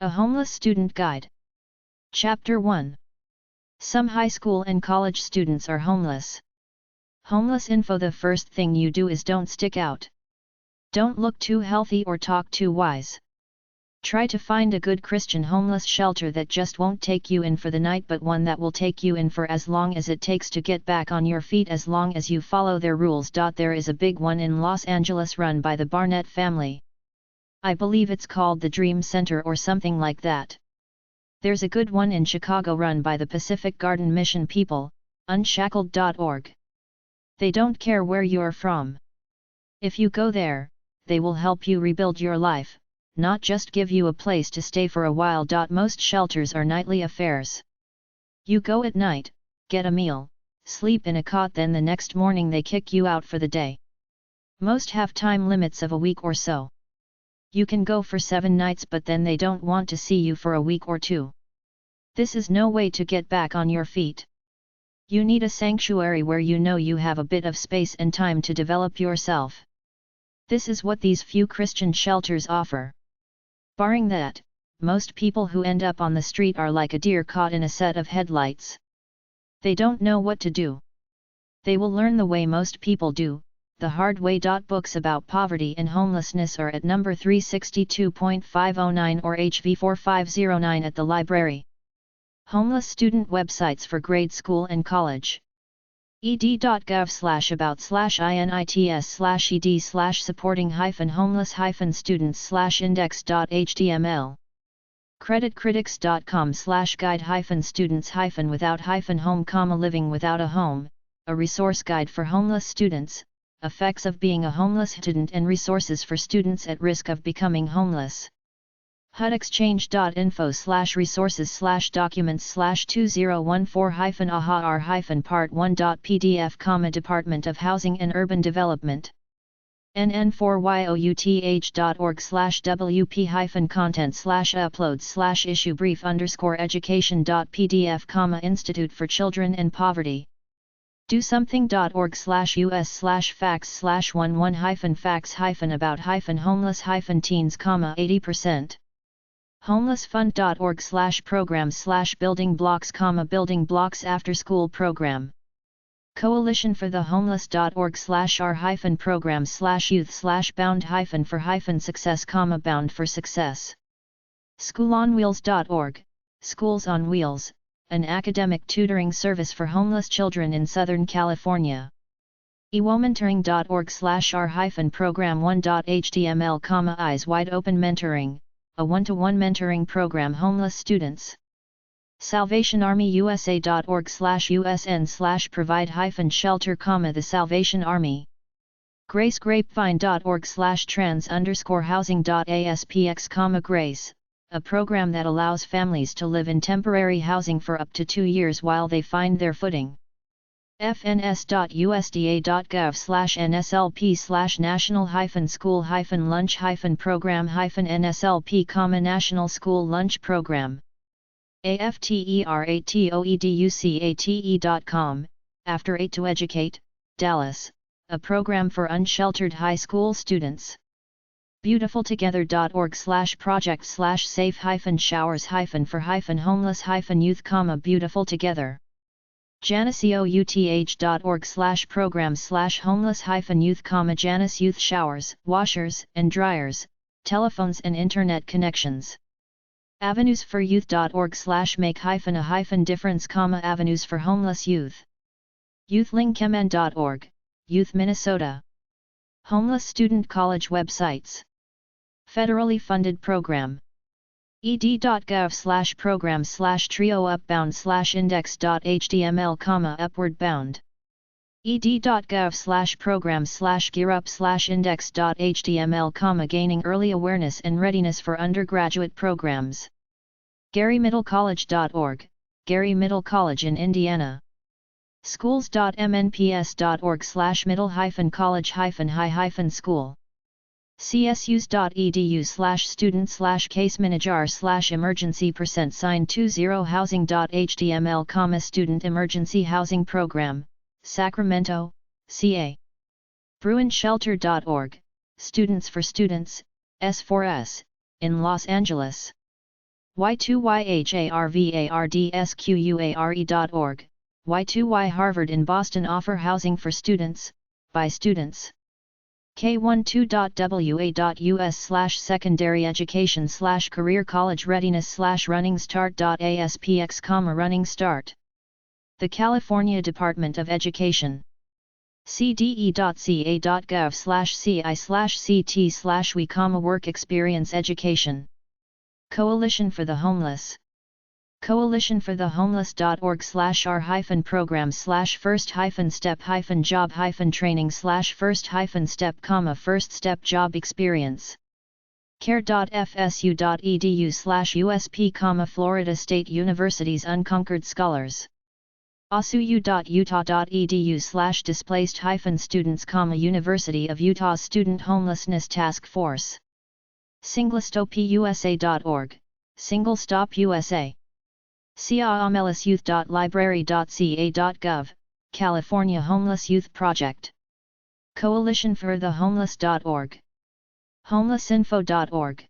A Homeless Student Guide. Chapter 1. Some high school and college students are homeless. Homeless info. The first thing you do is don't stick out. Don't look too healthy or talk too wise. Try to find a good Christian homeless shelter that just won't take you in for the night, but one that will take you in for as long as it takes to get back on your feet, as long as you follow their rules. There is a big one in Los Angeles run by the Barnett family. I believe it's called the Dream Center or something like that. There's a good one in Chicago run by the Pacific Garden Mission people, unshackled.org. They don't care where you're from. If you go there, they will help you rebuild your life, not just give you a place to stay for a while. Most shelters are nightly affairs. You go at night, get a meal, sleep in a cot, then the next morning they kick you out for the day. Most have time limits of a week or so. You can go for 7 nights, but then they don't want to see you for a week or 2. This is no way to get back on your feet. You need a sanctuary where you know you have a bit of space and time to develop yourself. This is what these few Christian shelters offer. Barring that, most people who end up on the street are like a deer caught in a set of headlights. They don't know what to do. They will learn the way most people do, the hard way. Books about poverty and homelessness are at number 362.509 or HV4509 at the library. Homeless student websites for grade school and college. ed.gov/about/inits/supporting-homeless-students/index.html. creditcritics.com/guide-students-without-home, living without a home, a resource guide for homeless students, effects of being a homeless student and resources for students at risk of becoming homeless. hudexchange.info/resources/2014-AHA-R-Part1.pdf, Department of Housing and Urban Development. nn4youth.org/wp-content/uploads/issue brief_education.pdf, Institute for Children and Poverty. DoSomething.org/us/11-facts-about-homeless-teens, 80%. homelessfund.org/programs/building blocks, building blocks after-school program. Coalition for the Homeless.org/r-program/youth/bound-for-success, bound for success. schoolonwheels.org, Schools on Wheels, an academic tutoring service for homeless children in Southern California. ewomentoring.org/r-program1.html, Eyes Wide Open Mentoring, a one-to-one mentoring program homeless students. salvationarmyusa.org/usn/provide-shelter, the Salvation Army. gracegrapevine.org/trans_housing.aspx, Grace, a program that allows families to live in temporary housing for up to 2 years while they find their footing. fns.usda.gov/national-school-lunch-program-NSLP, National School Lunch Program. afteratoeducate.com, After 8 to Educate, Dallas, a program for unsheltered high school students. beautifultogether.org/project/safe-showers-for-homeless-youth, Beautiful Together. janusouth.org/program/homeless-youth, Janus Youth Showers, Washers and Dryers, Telephones and Internet Connections. avenuesforyouth.org/make-a-difference, avenues for homeless youth. youthlink.mn.org, Youth Minnesota. Homeless student college websites. Federally funded program. ed.gov/program/trio-upbound/index.html, upward-bound. ed.gov/program/gearup/index.html, gaining early awareness and readiness for undergraduate programs. GaryMiddleCollege.org, Gary Middle College in Indiana. schools.mnps.org/middle-college-high-school. csus.edu/student/case-manager/emergency%20 housing.html, Student Emergency Housing Program, Sacramento, CA. bruinshelter.org, Students for Students, S4S, in Los Angeles. y2yharvardsquare.org, Y2Y Harvard in Boston offer housing for students, by students. k12.wa.us/secondary education/career college readiness/running start.aspx, running start. The California Department of Education. cde.ca.gov/ci/ct/we, work experience education. Coalition for the Homeless. coalition-for-the-homeless.org/r-first-step-job-training/first-step, first-step job experience. care.fsu.edu/USP, Florida State University's Unconquered Scholars. asu.utah.edu/displaced-students, University of Utah's Student Homelessness Task Force. singlestopusa.org, Single Stop USA. ciaomelusyouth.library.ca.gov, California Homeless Youth Project. coalitionforthehomeless.org. homelessinfo.org.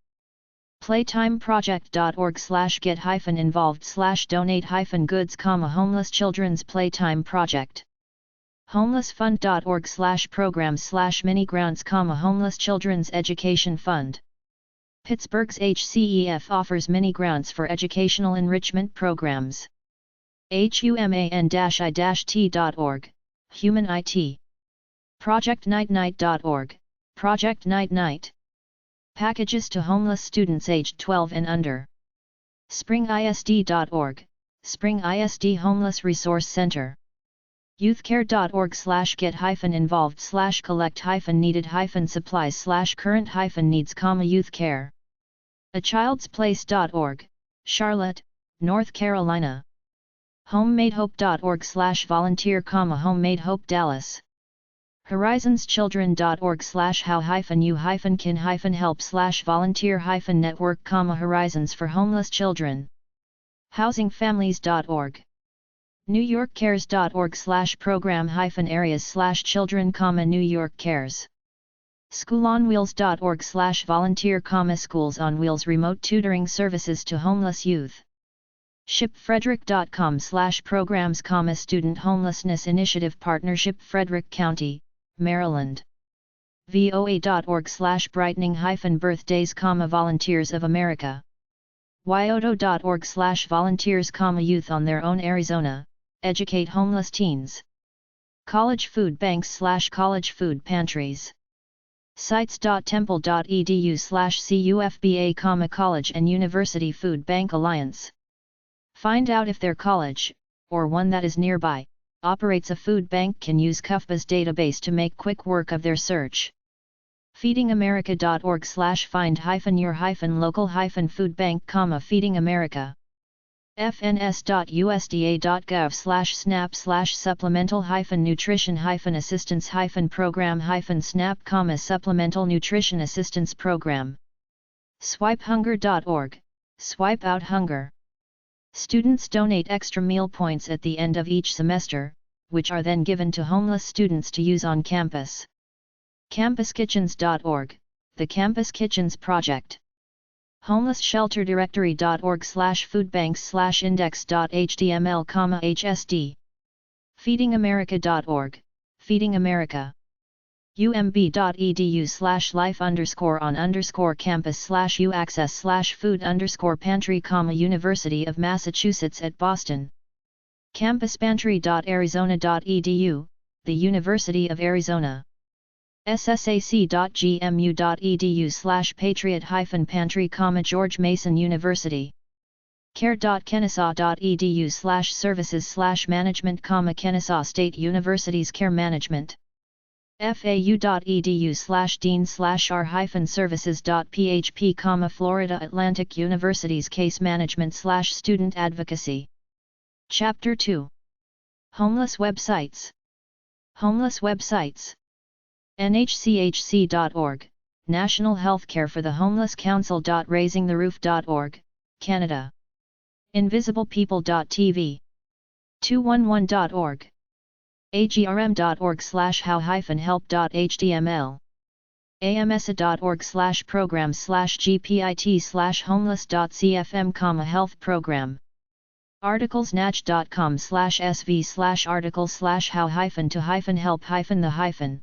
playtimeproject.org/get-involved/donate-goods, homeless children's playtime project. homelessfund.org/programs/mini-grants, homeless children's education fund. Pittsburgh's HCEF offers mini-grants for educational enrichment programs. human-i-t.org, Human IT. projectnightnight.org, Project Night Night. Packages to homeless students aged 12 and under. springisd.org, Spring ISD Homeless Resource Center. youthcare.org/get-collect-needed-supplies/current-needs, youth care. achildsplace.org, Charlotte, North Carolina. homemadehope.org/volunteer, homemadehope Dallas. horizonschildren.org/how-you-can-help/volunteer-network, Horizons for Homeless Children. housingfamilies.org. newyorkcares.org/program-areas/children, New York Cares. schoolonwheels.org/volunteer, schools on wheels remote tutoring services to homeless youth. shipfrederick.com/programs, student homelessness initiative partnership, Frederick County, Maryland. voa.org/brightening-birthdays, Volunteers of America. wyoto.org/volunteers, youth on their own Arizona, educate homeless teens. college food banks/college food pantries. sites.temple.edu/cufba, college and university food bank alliance. Find out if their college, or one that is nearby, operates a food bank. Can use CUFBA's database to make quick work of their search. feedingamerica.org/find-your-local-food bank, Feeding America. fns.usda.gov/snap/supplemental-nutrition-assistance-program-snap, supplemental nutrition assistance program. swipehunger.org, Swipe Out Hunger. Students donate extra meal points at the end of each semester, which are then given to homeless students to use on campus. campuskitchens.org, the Campus Kitchens Project. homelessshelterdirectory.org/foodbanks/index.html, hsd. feedingamerica.org, Feeding America. umb.edu/life_on_campus/u-access/food_pantry, University of Massachusetts at Boston. campuspantry.arizona.edu, the University of Arizona. ssac.gmu.edu/patriot-pantry, George Mason University. care.kennesaw.edu/services/management, Kennesaw State University's Care Management. fau.edu/dean/r-services.php, Florida Atlantic University's Case Management/Student Advocacy. Chapter 2. Homeless Websites. Homeless Websites. nhchc.org, National Healthcare for the Homeless Council. raisingtheroof.org, Canada. invisiblepeople.tv. 211.org. agrm.org/how-help.html. amsa.org/program/gpit/homeless.cfm, health program. articles.natch.com/sv/article/how-to-help-the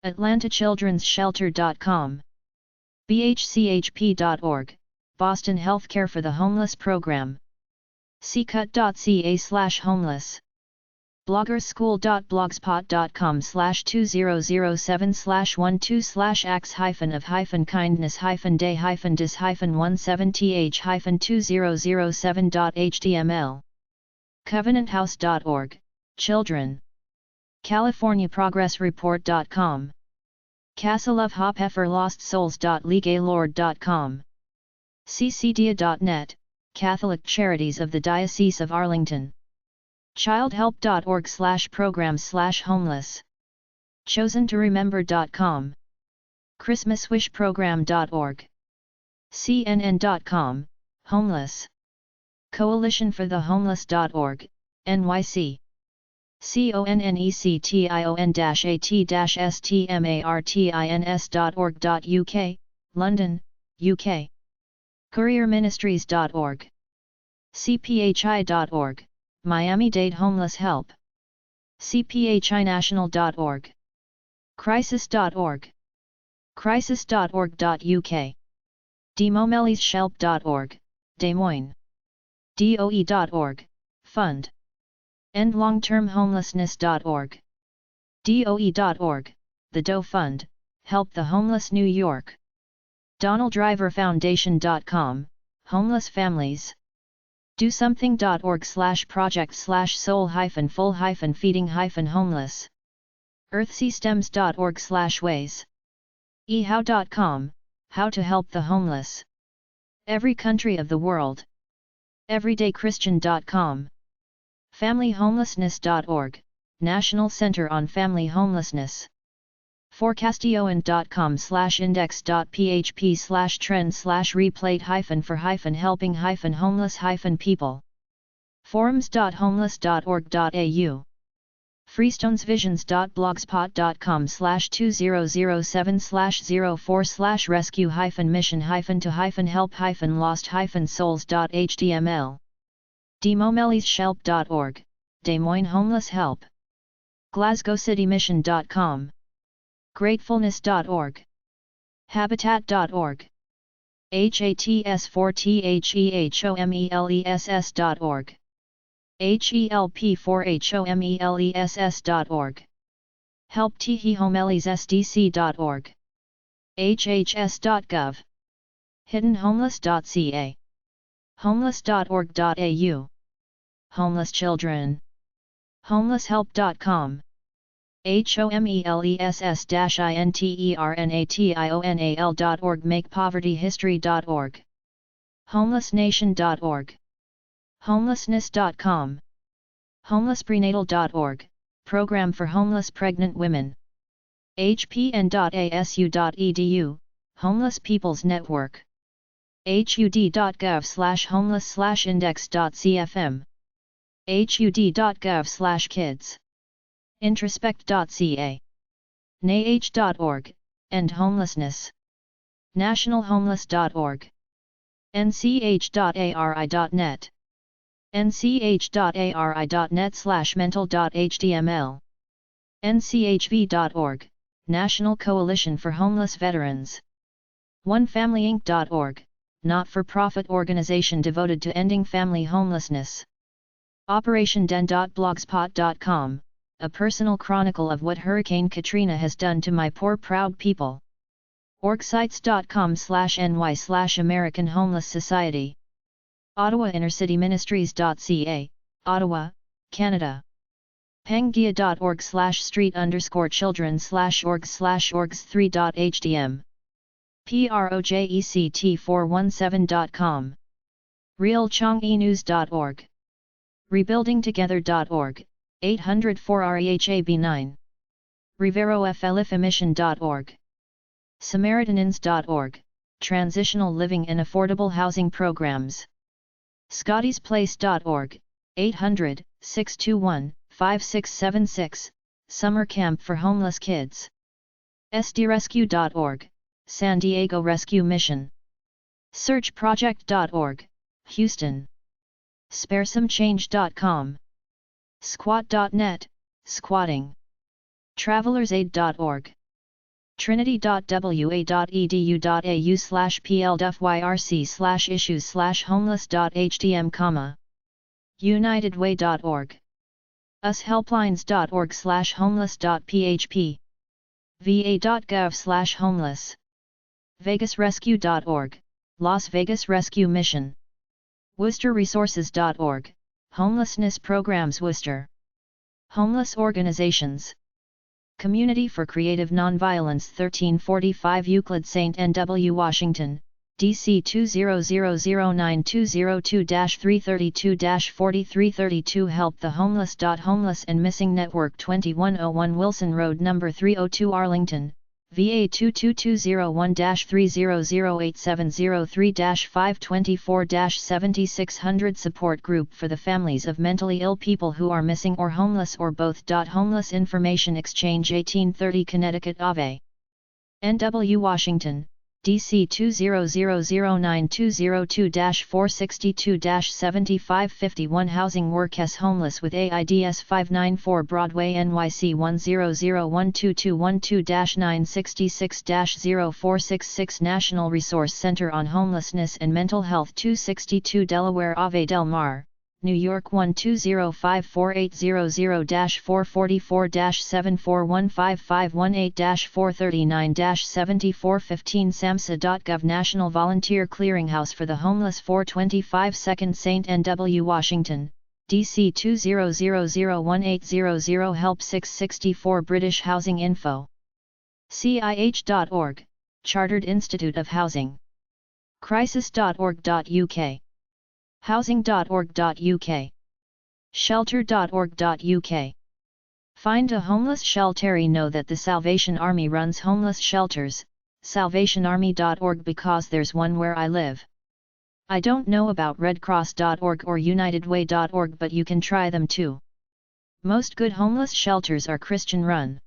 atlantachildren'sshelter.com. bhchp.org, Boston Healthcare for the Homeless Program. ccut.ca/homeless. bloggersschool.blogspot.com/2007/12/x-of-dis-170-dis-2007.html. covenanthouse.org, children. californiaprogressreport.com. castleofhopeforlostsouls.legalord.com. ccdia.net, Catholic Charities of the Diocese of Arlington. childhelp.org/program/homeless. chosentoremember.com. christmaswishprogram.org. cnn.com, homeless. coalition for the homeless.org, NYC. connection-at-stmartins.org.uk, London, UK. courierministries.org. cphi.org, Miami-Dade Homeless Help. cphinational.org. crisis.org. crisis.org.uk. demomelisshelp.org, Des Moines. doe.org, fund. endlongtermhomelessness.org. doe.org, the Doe Fund, Help the Homeless New York. donalddriverfoundation.com, homeless families. dosomething.org/project/soul-full-feeding-homeless. earthsystems.org/ways. ehow.com, how to help the homeless. Every country of the world. everydaychristian.com. familyhomelessness.org, National Center on Family Homelessness. forecastion.com/index.php/trend/replate-for-helping-homeless-people. forums.homeless.org.au. freestonesvisions.blogspot.com/2007/04/rescue-mission-to-help-lost-souls.html. demomelisshelp.org, Des Moines Homeless Help. glasgowcitymission.com. gratefulness.org. habitat.org. hats4thehomelless.org. help4homeless.org. helpthehomellessdc.org. hhs.gov. hiddenhomeless.ca. homeless.org.au. homeless children. homelesshelp.com. homeless-international.org. makepovertyhistory.org. homelessnation.org. homelessness.com. homelessprenatal.org, Program for Homeless Pregnant Women. hpn.asu.edu, Homeless People's Network. hud.gov/homeless/index.cfm. hud.gov/kids. introspect.ca. nah.org, End Homelessness. nationalhomeless.org. nch.ari.net. nch.ari.net/mental.html. nchv.org, National Coalition for Homeless Veterans. onefamilyinc.org, not-for-profit organization devoted to ending family homelessness. OperationDen.blogspot.com, a personal chronicle of what Hurricane Katrina has done to my poor proud people. orgsites.com/ny/American Homeless Society. Ottawa InnerCityMinistries.ca, Ottawa, Canada. pangaea.org/street_children/orgs/orgs3.htm. project417.com. realchongenews.org. rebuildingtogether.org, 804-REHAB9. riverofelifimission.org. samaritanins.org, transitional living and affordable housing programs. scottysplace.org, 800-621-5676, summer camp for homeless kids. sdrescue.org, San Diego Rescue Mission. searchproject.org, Houston. sparesomechange.com. squat.net, squatting. travelersaid.org. trinity.wa.edu.au/pldfyrc/issues/homeless.htm, unitedway.org. ushelplines.org/homeless.php. va.gov/homeless. vegasrescue.org, Las Vegas Rescue Mission. worcesterresources.org, Homelessness Programs Worcester. Homeless Organizations. Community for Creative Nonviolence, 1345 Euclid St. N.W. Washington, D.C. 20009202-332-4332. Help the Homeless. Homeless and Missing Network, 2101 Wilson Road No. 302 Arlington, VA 22201-300870-3-524-7600. Support Group for the Families of Mentally Ill People Who Are Missing or Homeless or Both. Homeless Information Exchange, 1830 Connecticut Ave. N.W. Washington, D.C. 2001-202-462-7551. Housing Workers Homeless with AIDS 594 Broadway, NYC 1001222-966-0466. National Resource Center on Homelessness and Mental Health, 262 Delaware Ave Del Mar, New York 1205480-444-7415518-439-7415. samhsa.gov. National Volunteer Clearinghouse for the Homeless, 425 2nd St. N.W. Washington, D.C. 2001800. Help 664 British Housing Info. CIH.org, Chartered Institute of Housing. crisis.org.uk. housing.org.uk. shelter.org.uk. Find a homeless shelter. Know that the Salvation Army runs homeless shelters, salvationarmy.org, because there's one where I live. I don't know about redcross.org or unitedway.org, but you can try them too. Most good homeless shelters are Christian run.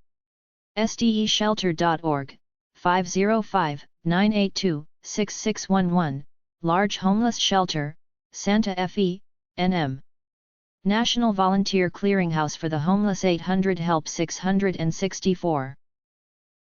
SDEshelter.org, 505-982-6611, Large Homeless Shelter, Santa Fe, NM. National Volunteer Clearinghouse for the Homeless, 800 Help 664.